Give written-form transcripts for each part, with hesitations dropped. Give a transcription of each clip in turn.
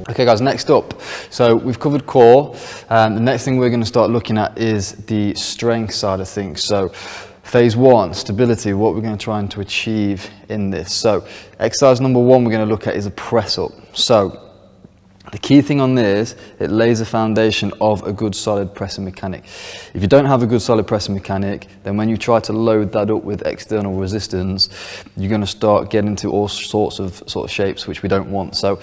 Okay guys, next up, so we've covered core. The next thing we're going to start looking at is the strength side of things. So phase one, stability, what we're going to try to achieve in this. So exercise number one we're going to look at is a press up. So the key thing on this, it lays a foundation of a good solid pressing mechanic. If you don't have a good solid pressing mechanic, then when you try to load that up with external resistance, you're going to start getting into all sorts of shapes which we don't want. So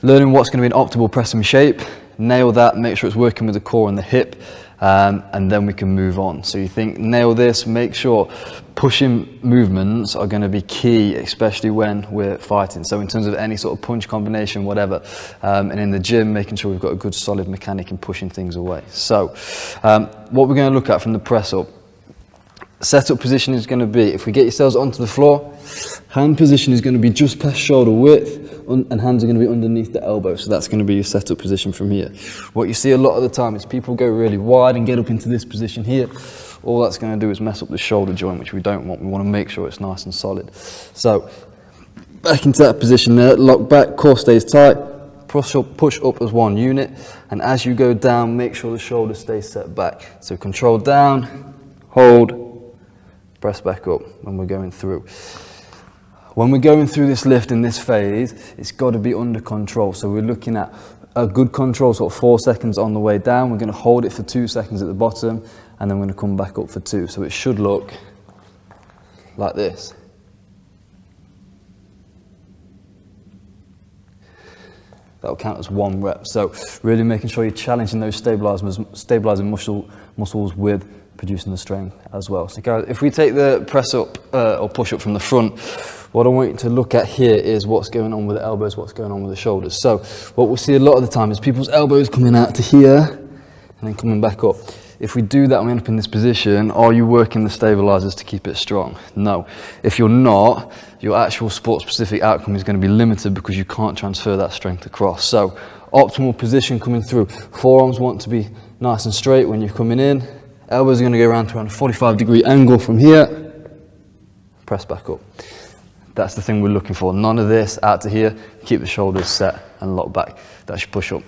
learning what's going to be an optimal pressing shape, nail that, make sure it's working with the core and the hip, and then we can move on. So you think, nail this, make sure pushing movements are going to be key, especially when we're fighting. So in terms of any sort of punch combination, whatever, and in the gym, making sure we've got a good solid mechanic and pushing things away. So what we're going to look at from the press up, setup position is going to be, if we get yourselves onto the floor, hand position is going to be just past shoulder width, and hands are going to be underneath the elbow. So that's going to be your setup position from here. What you see a lot of the time is people go really wide and get up into this position here. All that's going to do is mess up the shoulder joint, which we don't want. We want to make sure it's nice and solid. So back into that position there, lock back, core stays tight, push up as one unit, and as you go down, make sure the shoulder stays set back. So control down, hold, press back up when we're going through. When we're going through this lift in this phase, it's got to be under control. So we're looking at a good control, sort of 4 seconds on the way down. We're going to hold it for 2 seconds at the bottom, and then we're going to come back up for 2. So it should look like this. That'll count as 1 rep. So really making sure you're challenging those stabilizing muscles with producing the strength as well. So guys, if we take the press up or push up from the front, what I want you to look at here is what's going on with the elbows, what's going on with the shoulders. So what we'll see a lot of the time is people's elbows coming out to here and then coming back up. If we do that and we end up in this position, are you working the stabilizers to keep it strong? No. If you're not, your actual sport-specific outcome is going to be limited because you can't transfer that strength across. So optimal position coming through. Forearms want to be nice and straight when you're coming in. Elbows are going to go around to a 45-degree angle from here. Press back up. That's the thing we're looking for. None of this out to here. Keep the shoulders set and lock back. That's your push up.